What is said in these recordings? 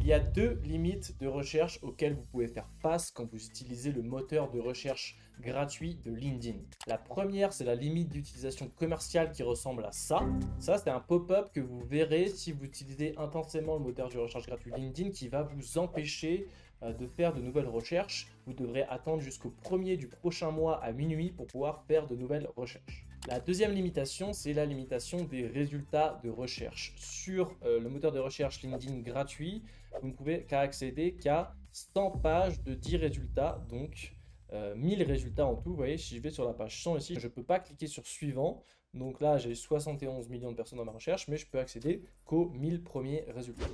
Il y a deux limites de recherche auxquelles vous pouvez faire face quand vous utilisez le moteur de recherche gratuit de LinkedIn. La première, c'est la limite d'utilisation commerciale qui ressemble à ça. Ça, c'est un pop-up que vous verrez si vous utilisez intensément le moteur de recherche gratuit LinkedIn qui va vous empêcher de faire de nouvelles recherches. Vous devrez attendre jusqu'au 1er du prochain mois à minuit pour pouvoir faire de nouvelles recherches. La deuxième limitation, c'est la limitation des résultats de recherche. Sur le moteur de recherche LinkedIn gratuit, vous ne pouvez accéder qu'à 100 pages de 10 résultats, donc 1000 résultats en tout. Vous voyez, si je vais sur la page 100 ici, je ne peux pas cliquer sur suivant. Donc là, j'ai 71 millions de personnes dans ma recherche, mais je peux accéder qu'aux 1000 premiers résultats.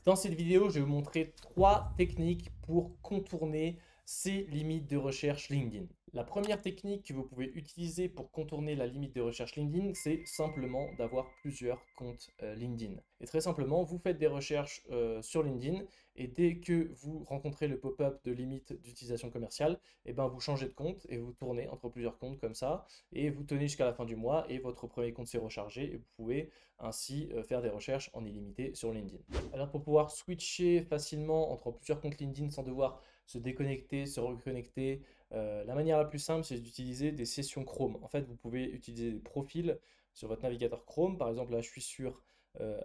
Dans cette vidéo, je vais vous montrer 3 techniques pour contourner ces limites de recherche LinkedIn. La première technique que vous pouvez utiliser pour contourner la limite de recherche LinkedIn, c'est simplement d'avoir plusieurs comptes LinkedIn. Et très simplement, vous faites des recherches sur LinkedIn et dès que vous rencontrez le pop-up de limite d'utilisation commerciale, et ben vous changez de compte et vous tournez entre plusieurs comptes comme ça et vous tenez jusqu'à la fin du mois et votre premier compte s'est rechargé et vous pouvez ainsi faire des recherches en illimité sur LinkedIn. Alors pour pouvoir switcher facilement entre plusieurs comptes LinkedIn sans devoir se déconnecter, se reconnecter, la manière la plus simple, c'est d'utiliser des sessions Chrome. En fait, vous pouvez utiliser des profils sur votre navigateur Chrome. Par exemple, là, je suis sur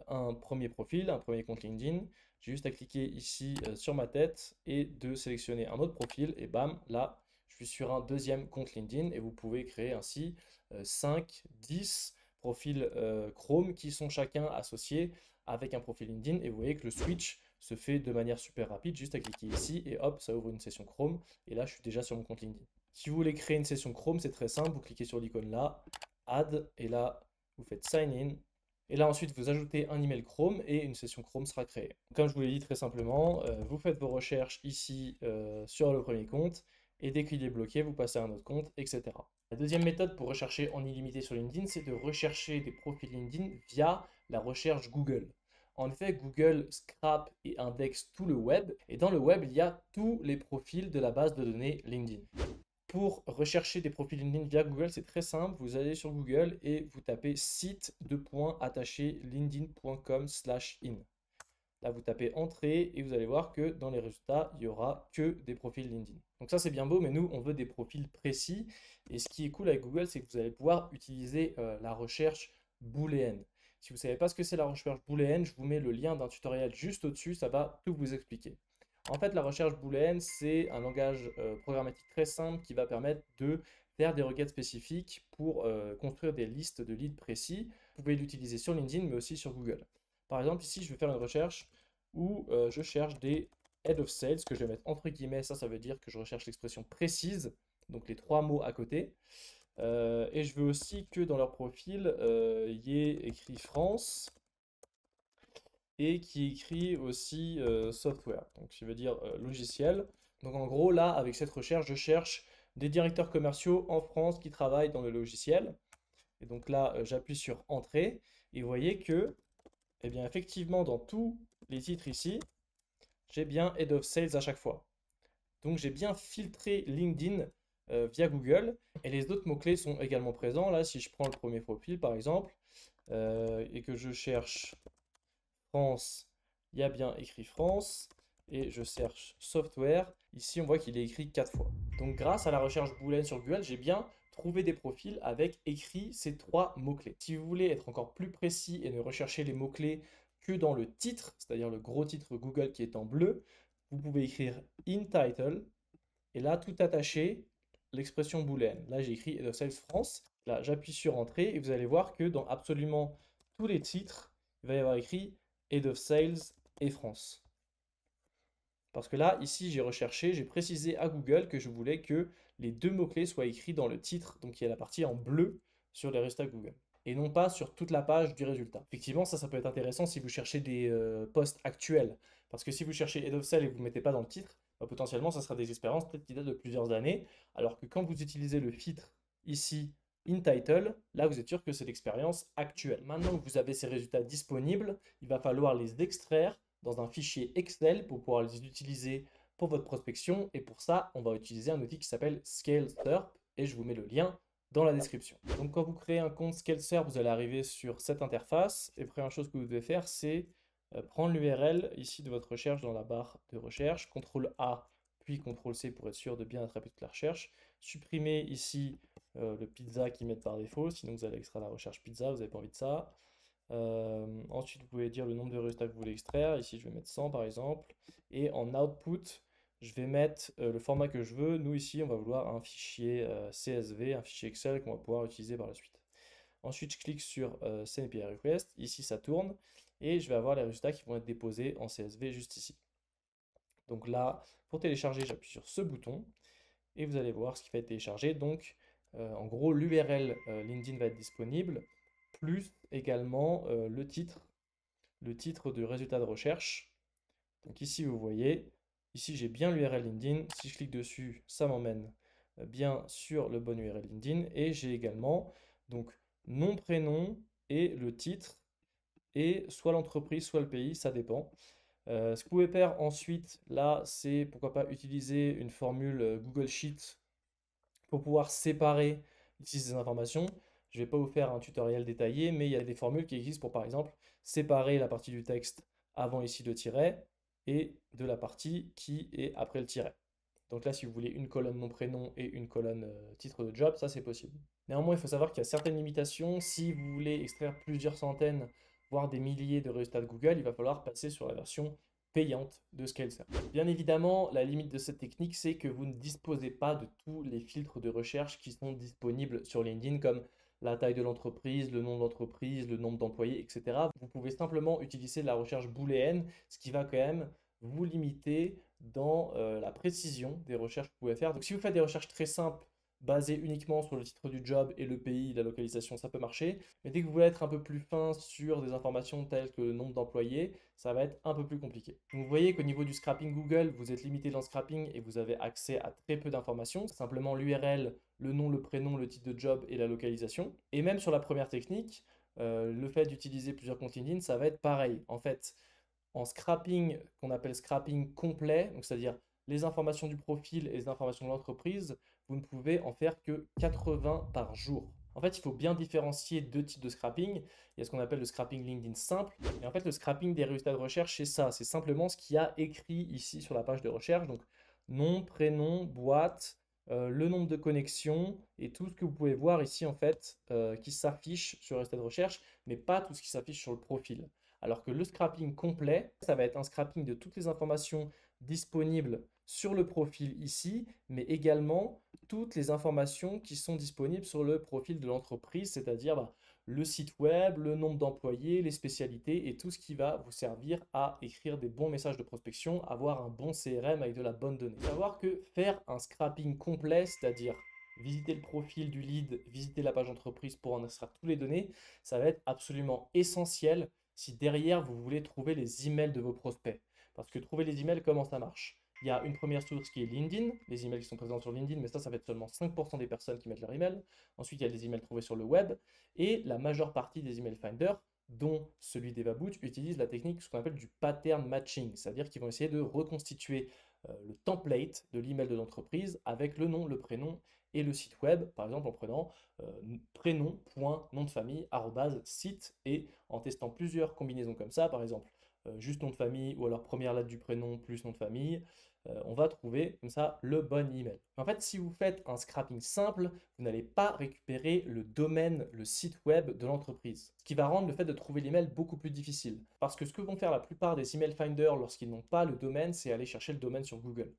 un premier profil, un premier compte LinkedIn. J'ai juste à cliquer ici sur ma tête et de sélectionner un autre profil. Et bam, là, je suis sur un deuxième compte LinkedIn. Et vous pouvez créer ainsi 5, 10 profils Chrome qui sont chacun associés avec un profil LinkedIn. Et vous voyez que le switch se fait de manière super rapide, juste à cliquer ici et hop, ça ouvre une session Chrome. Et là, je suis déjà sur mon compte LinkedIn. Si vous voulez créer une session Chrome, c'est très simple. Vous cliquez sur l'icône là, Add, et là, vous faites Sign In. Et là, ensuite, vous ajoutez un email Chrome et une session Chrome sera créée. Comme je vous l'ai dit très simplement, vous faites vos recherches ici sur le premier compte. Et dès qu'il est bloqué, vous passez à un autre compte, etc. La deuxième méthode pour rechercher en illimité sur LinkedIn, c'est de rechercher des profils LinkedIn via la recherche Google. En effet, Google scrape et indexe tout le web. Et dans le web, il y a tous les profils de la base de données LinkedIn. Pour rechercher des profils LinkedIn via Google, c'est très simple. Vous allez sur Google et vous tapez site linkedin.com/in. Là, vous tapez entrée et vous allez voir que dans les résultats, il n'y aura que des profils LinkedIn. Donc ça, c'est bien beau, mais nous, on veut des profils précis. Et ce qui est cool avec Google, c'est que vous allez pouvoir utiliser la recherche booléenne. Si vous ne savez pas ce que c'est la recherche booléenne, je vous mets le lien d'un tutoriel juste au-dessus, ça va tout vous expliquer. En fait, la recherche booléenne, c'est un langage programmatique très simple qui va permettre de faire des requêtes spécifiques pour construire des listes de leads précis. Vous pouvez l'utiliser sur LinkedIn, mais aussi sur Google. Par exemple, ici, je vais faire une recherche où je cherche des Head of Sales, que je vais mettre entre guillemets. Ça veut dire que je recherche l'expression précise, donc les 3 mots à côté. Et je veux aussi que dans leur profil, il y ait écrit France et qui écrit aussi software, donc ça veut dire logiciel. Donc en gros, là, avec cette recherche, je cherche des directeurs commerciaux en France qui travaillent dans le logiciel. Et donc là, j'appuie sur Entrée et vous voyez que, eh bien, effectivement, dans tous les titres ici, j'ai bien Head of Sales à chaque fois. Donc j'ai bien filtré LinkedIn via Google et les autres mots-clés sont également présents. Là, si je prends le premier profil par exemple et que je cherche France, il y a bien écrit France et je cherche software. Ici, on voit qu'il est écrit 4 fois. Donc grâce à la recherche booléenne sur Google, j'ai bien trouvé des profils avec écrit ces 3 mots-clés. Si vous voulez être encore plus précis et ne rechercher les mots-clés que dans le titre, c'est-à-dire le gros titre Google qui est en bleu, vous pouvez écrire in title et là, tout attaché, l'expression booléenne. Là, j'ai écrit Head of Sales France. Là, j'appuie sur Entrée et vous allez voir que dans absolument tous les titres, il va y avoir écrit Head of Sales et France. Parce que là, ici, j'ai recherché, j'ai précisé à Google que je voulais que les 2 mots-clés soient écrits dans le titre, donc il y a la partie en bleu sur les résultats Google, et non pas sur toute la page du résultat. Effectivement, ça peut être intéressant si vous cherchez des postes actuels, parce que si vous cherchez Head of Sales et que vous ne mettez pas dans le titre, bah, potentiellement, ça sera des expériences peut-être qui datent de plusieurs années, alors que quand vous utilisez le filtre ici, in title, là, vous êtes sûr que c'est l'expérience actuelle. Maintenant que vous avez ces résultats disponibles, il va falloir les extraire dans un fichier Excel pour pouvoir les utiliser pour votre prospection. Et pour ça, on va utiliser un outil qui s'appelle ScaleSERP et je vous mets le lien dans la description. Donc quand vous créez un compte ScaleSERP, vous allez arriver sur cette interface et la première chose que vous devez faire, c'est prendre l'URL ici de votre recherche dans la barre de recherche, CTRL A, puis CTRL C pour être sûr de bien attraper toute la recherche. Supprimez ici le pizza qui met par défaut, sinon vous allez extraire la recherche pizza, vous n'avez pas envie de ça. Ensuite, vous pouvez dire le nombre de résultats que vous voulez extraire. Ici, je vais mettre 100 par exemple. Et en output, je vais mettre le format que je veux. Nous, ici, on va vouloir un fichier CSV, un fichier Excel qu'on va pouvoir utiliser par la suite. Ensuite, je clique sur Send API Request. Ici, ça tourne. Et je vais avoir les résultats qui vont être déposés en CSV juste ici. Donc là, pour télécharger, j'appuie sur ce bouton. Et vous allez voir ce qui va être téléchargé. Donc, en gros, l'URL LinkedIn va être disponible, plus également le titre du résultat de recherche. Donc ici, vous voyez, ici j'ai bien l'URL LinkedIn. Si je clique dessus, ça m'emmène bien sur le bon URL LinkedIn. Et j'ai également donc nom, prénom et le titre et soit l'entreprise, soit le pays, ça dépend. Ce que vous pouvez faire ensuite, là, c'est pourquoi pas utiliser une formule Google Sheet pour pouvoir séparer ici ces informations. Je ne vais pas vous faire un tutoriel détaillé, mais il y a des formules qui existent pour, par exemple, séparer la partie du texte avant ici le tiret et de la partie qui est après le tiret. Donc là, si vous voulez une colonne nom-prénom et une colonne titre de job, ça c'est possible. Néanmoins, il faut savoir qu'il y a certaines limitations. Si vous voulez extraire plusieurs centaines, voire des milliers de résultats de Google, il va falloir passer sur la version payante de ScaleSearch. Bien évidemment, la limite de cette technique, c'est que vous ne disposez pas de tous les filtres de recherche qui sont disponibles sur LinkedIn, comme la taille de l'entreprise, le nom de l'entreprise, le nombre d'employés, etc. Vous pouvez simplement utiliser la recherche booléenne, ce qui va quand même vous limiter dans la précision des recherches que vous pouvez faire. Donc si vous faites des recherches très simples, basées uniquement sur le titre du job et le pays, la localisation, ça peut marcher. Mais dès que vous voulez être un peu plus fin sur des informations telles que le nombre d'employés, ça va être un peu plus compliqué. Donc vous voyez qu'au niveau du scrapping Google, vous êtes limité dans le scrapping et vous avez accès à très peu d'informations. C'est simplement l'URL, le nom, le prénom, le titre de job et la localisation. Et même sur la première technique, le fait d'utiliser plusieurs comptes LinkedIn, ça va être pareil. En fait, en scrapping, qu'on appelle scrapping complet, donc c'est-à-dire les informations du profil et les informations de l'entreprise, vous ne pouvez en faire que 80 par jour. En fait, il faut bien différencier deux types de scrapping. Il y a ce qu'on appelle le scrapping LinkedIn simple. Et en fait, le scrapping des résultats de recherche, c'est ça. C'est simplement ce qu'il y a écrit ici sur la page de recherche. Donc, nom, prénom, boîte, le nombre de connexions et tout ce que vous pouvez voir ici, en fait, qui s'affiche sur le résultat de recherche, mais pas tout ce qui s'affiche sur le profil. Alors que le scrapping complet, ça va être un scrapping de toutes les informations disponibles sur le profil ici, mais également toutes les informations qui sont disponibles sur le profil de l'entreprise, c'est-à-dire le site web, le nombre d'employés, les spécialités et tout ce qui va vous servir à écrire des bons messages de prospection, avoir un bon CRM avec de la bonne donnée. Savoir que faire un scrapping complet, c'est-à-dire visiter le profil du lead, visiter la page entreprise pour en extraire toutes les données, ça va être absolument essentiel si derrière vous voulez trouver les emails de vos prospects. Parce que trouver les emails, comment ça marche? Il y a une première source qui est LinkedIn, les emails qui sont présents sur LinkedIn, mais ça va être seulement 5% des personnes qui mettent leur email. Ensuite, il y a des emails trouvés sur le web. Et la majeure partie des email finders, dont celui d'EvaBoot, utilise la technique, ce qu'on appelle du pattern matching, c'est-à-dire qu'ils vont essayer de reconstituer le template de l'email de l'entreprise avec le nom, le prénom et le site web, par exemple en prenant prénom.nom de famille, site, et en testant plusieurs combinaisons comme ça, par exemple juste nom de famille ou alors première lettre du prénom plus nom de famille, on va trouver comme ça le bon email. En fait, si vous faites un scrapping simple, vous n'allez pas récupérer le domaine, le site web de l'entreprise. Ce qui va rendre le fait de trouver l'email beaucoup plus difficile. Parce que ce que vont faire la plupart des email finders lorsqu'ils n'ont pas le domaine, c'est aller chercher le domaine sur Google.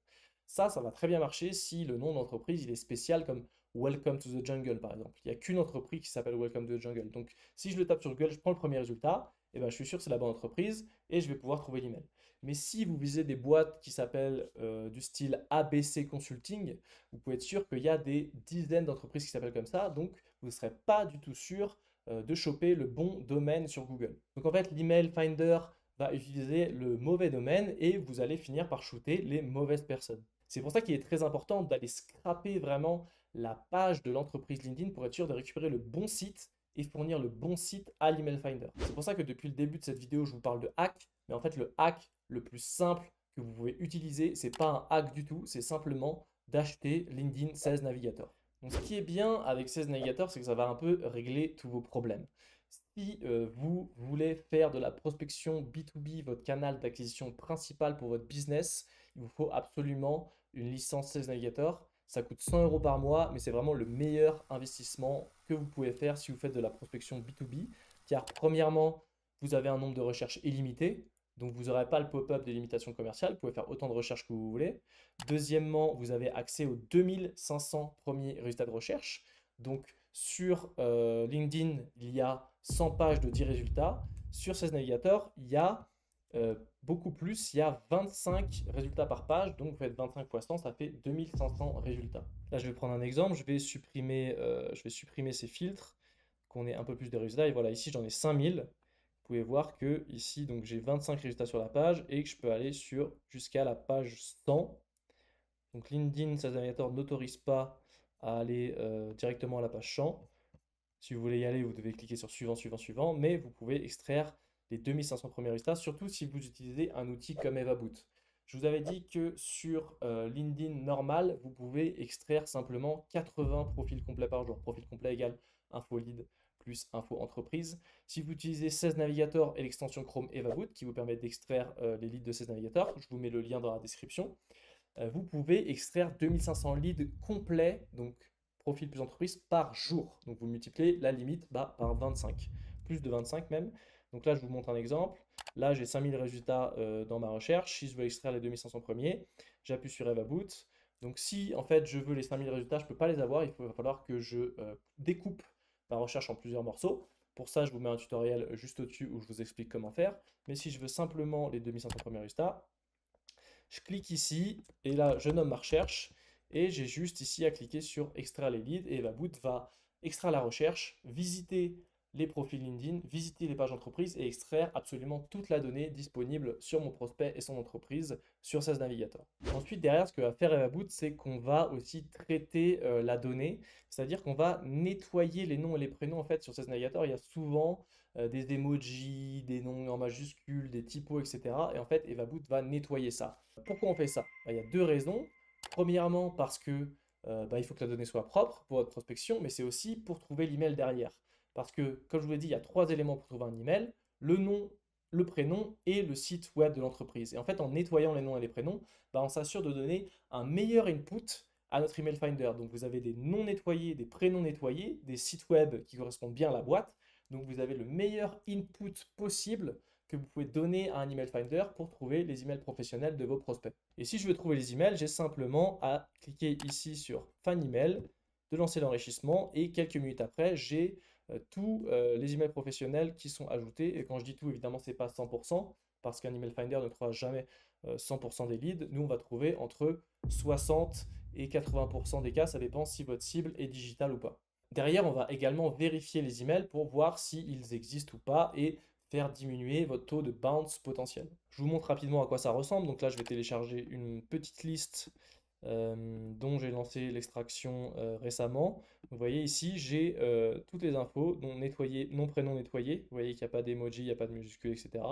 Ça va très bien marcher si le nom d'entreprise il est spécial comme Welcome to the Jungle par exemple. Il n'y a qu'une entreprise qui s'appelle Welcome to the Jungle. Donc si je le tape sur Google, je prends le premier résultat, et ben, je suis sûr que c'est la bonne entreprise et je vais pouvoir trouver l'email. Mais si vous visez des boîtes qui s'appellent du style ABC Consulting, vous pouvez être sûr qu'il y a des dizaines d'entreprises qui s'appellent comme ça, donc vous ne serez pas du tout sûr de choper le bon domaine sur Google. Donc en fait, l'email finder va utiliser le mauvais domaine et vous allez finir par shooter les mauvaises personnes. C'est pour ça qu'il est très important d'aller scraper vraiment la page de l'entreprise LinkedIn pour être sûr de récupérer le bon site et fournir le bon site à l'email finder. C'est pour ça que depuis le début de cette vidéo, je vous parle de hack, mais en fait le hack le plus simple que vous pouvez utiliser, c'est pas un hack du tout, c'est simplement d'acheter LinkedIn Sales Navigator. Donc ce qui est bien avec Sales Navigator, c'est que ça va un peu régler tous vos problèmes. Si vous voulez faire de la prospection B2B, votre canal d'acquisition principal pour votre business, il vous faut absolument une licence Sales Navigator. Ça coûte 100 euros par mois, mais c'est vraiment le meilleur investissement que vous pouvez faire si vous faites de la prospection B2B. Car premièrement, vous avez un nombre de recherches illimité, donc vous n'aurez pas le pop-up des limitations commerciales, vous pouvez faire autant de recherches que vous voulez. Deuxièmement, vous avez accès aux 2500 premiers résultats de recherche. Donc sur LinkedIn, il y a 100 pages de 10 résultats. Sur Sales Navigator, il y a beaucoup plus, il y a 25 résultats par page, donc vous faites 25 fois 100, ça fait 2500 résultats. Là, je vais prendre un exemple, je vais supprimer ces filtres, qu'on ait un peu plus de résultats, et voilà, ici j'en ai 5000. Vous pouvez voir que ici, donc j'ai 25 résultats sur la page, et que je peux aller jusqu'à la page 100. Donc LinkedIn Sales Navigator n'autorise pas à aller directement à la page 100. Si vous voulez y aller, vous devez cliquer sur suivant, suivant, suivant, mais vous pouvez extraire les 2500 premiers résultats, surtout si vous utilisez un outil comme EvaBoot. Je vous avais dit que sur LinkedIn normal, vous pouvez extraire simplement 80 profils complets par jour. Profil complet égale info lead plus info entreprise. Si vous utilisez Sales Navigator et l'extension Chrome EvaBoot qui vous permet d'extraire les leads de Sales Navigator, je vous mets le lien dans la description, vous pouvez extraire 2500 leads complets, donc profil plus entreprise, par jour. Donc vous multipliez la limite par 25, plus de 25 même. Donc là, je vous montre un exemple. Là, j'ai 5000 résultats dans ma recherche. Si je veux extraire les 2500 premiers, j'appuie sur EvaBoot. Donc si en fait je veux les 5000 résultats, je ne peux pas les avoir. Il va falloir que je découpe ma recherche en plusieurs morceaux. Pour ça, je vous mets un tutoriel juste au-dessus où je vous explique comment faire. Mais si je veux simplement les 2500 premiers résultats, je clique ici et là, je nomme ma recherche et j'ai juste ici à cliquer sur extraire les leads et EvaBoot va extraire la recherche, visiter les profils LinkedIn, visiter les pages d'entreprise et extraire absolument toute la donnée disponible sur mon prospect et son entreprise sur Sales Navigator. Ensuite, derrière, ce que va faire EvaBoot, c'est qu'on va aussi traiter la donnée, c'est-à-dire qu'on va nettoyer les noms et les prénoms. En fait, sur Sales Navigator, il y a souvent des emojis, des noms en majuscules, des typos, etc. Et en fait, EvaBoot va nettoyer ça. Pourquoi on fait ça? Il y a deux raisons. Premièrement, parce que il faut que la donnée soit propre pour votre prospection, mais c'est aussi pour trouver l'email derrière. Parce que, comme je vous l'ai dit, il y a trois éléments pour trouver un email, le nom, le prénom et le site web de l'entreprise. Et en fait, en nettoyant les noms et les prénoms, on s'assure de donner un meilleur input à notre email finder. Donc vous avez des noms nettoyés, des prénoms nettoyés, des sites web qui correspondent bien à la boîte. Donc vous avez le meilleur input possible que vous pouvez donner à un email finder pour trouver les emails professionnels de vos prospects. Et si je veux trouver les emails, j'ai simplement à cliquer ici sur Find Email, de lancer l'enrichissement et quelques minutes après, j'ai tous les emails professionnels qui sont ajoutés. Et quand je dis tout, évidemment, ce n'est pas 100% parce qu'un email finder ne trouvera jamais 100% des leads. Nous, on va trouver entre 60 et 80% des cas, ça dépend si votre cible est digitale ou pas. Derrière, on va également vérifier les emails pour voir s'ils existent ou pas et faire diminuer votre taux de bounce potentiel. Je vous montre rapidement à quoi ça ressemble. Donc là, je vais télécharger une petite liste dont j'ai lancé l'extraction récemment. Vous voyez ici, j'ai toutes les infos, nom nettoyé, nom, prénom nettoyé. Vous voyez qu'il n'y a pas d'emoji, il n'y a pas de majuscule, etc.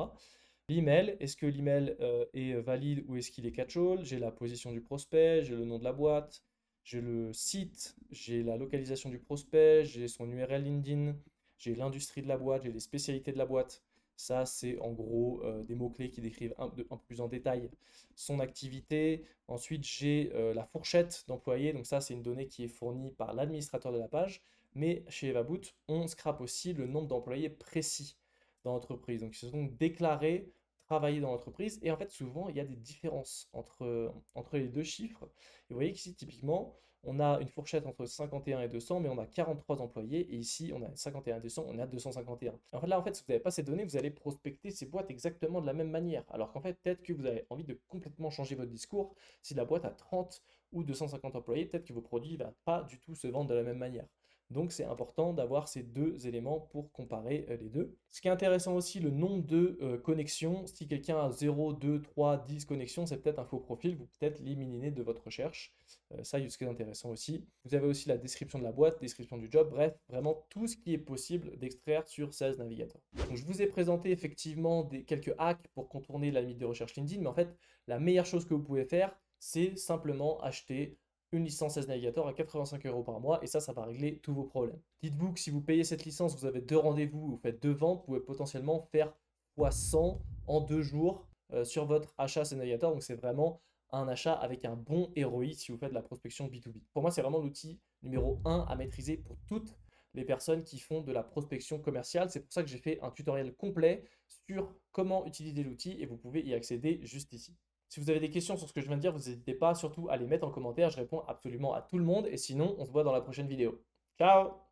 L'email, est-ce que l'email est valide ou est-ce qu'il est catch-all? J'ai la position du prospect, j'ai le nom de la boîte, j'ai le site, j'ai la localisation du prospect, j'ai son URL LinkedIn, j'ai l'industrie de la boîte, j'ai les spécialités de la boîte. Ça, c'est en gros des mots-clés qui décrivent un peu plus en détail son activité. Ensuite, j'ai la fourchette d'employés. Donc ça, c'est une donnée qui est fournie par l'administrateur de la page. Mais chez EvaBoot, on scrape aussi le nombre d'employés précis dans l'entreprise. Donc, ils se sont déclarés travailler dans l'entreprise. Et en fait, souvent, il y a des différences entre les deux chiffres. Et vous voyez qu'ici, typiquement, on a une fourchette entre 51 et 200, mais on a 43 employés. Et ici, on a 51 et 200, on a 251. En fait, là, si vous n'avez pas ces données, vous allez prospecter ces boîtes exactement de la même manière. Alors qu'en fait, peut-être que vous avez envie de complètement changer votre discours. Si la boîte a 30 ou 250 employés, peut-être que vos produits ne vont pas du tout se vendre de la même manière. Donc, c'est important d'avoir ces deux éléments pour comparer les deux. Ce qui est intéressant aussi, le nombre de connexions. Si quelqu'un a 0, 2, 3, 10 connexions, c'est peut-être un faux profil. Vous peut-être l'éliminer de votre recherche. Ça, c'est ce qui est intéressant aussi. Vous avez aussi la description de la boîte, description du job. Bref, vraiment tout ce qui est possible d'extraire sur Sales Navigator. Donc, je vous ai présenté effectivement quelques hacks pour contourner la limite de recherche LinkedIn. Mais en fait, la meilleure chose que vous pouvez faire, c'est simplement acheter une licence Sales Navigator à 85 € par mois et ça va régler tous vos problèmes. Dites-vous que si vous payez cette licence, vous avez 2 rendez-vous, vous faites 2 ventes, vous pouvez potentiellement faire fois 100 en 2 jours sur votre achat Sales Navigator. Donc c'est vraiment un achat avec un bon ROI si vous faites de la prospection B2B. Pour moi, c'est vraiment l'outil numéro 1 à maîtriser pour toutes les personnes qui font de la prospection commerciale. C'est pour ça que j'ai fait un tutoriel complet sur comment utiliser l'outil et vous pouvez y accéder juste ici. Si vous avez des questions sur ce que je viens de dire, vous n'hésitez pas surtout à les mettre en commentaire. Je réponds absolument à tout le monde et sinon, on se voit dans la prochaine vidéo. Ciao!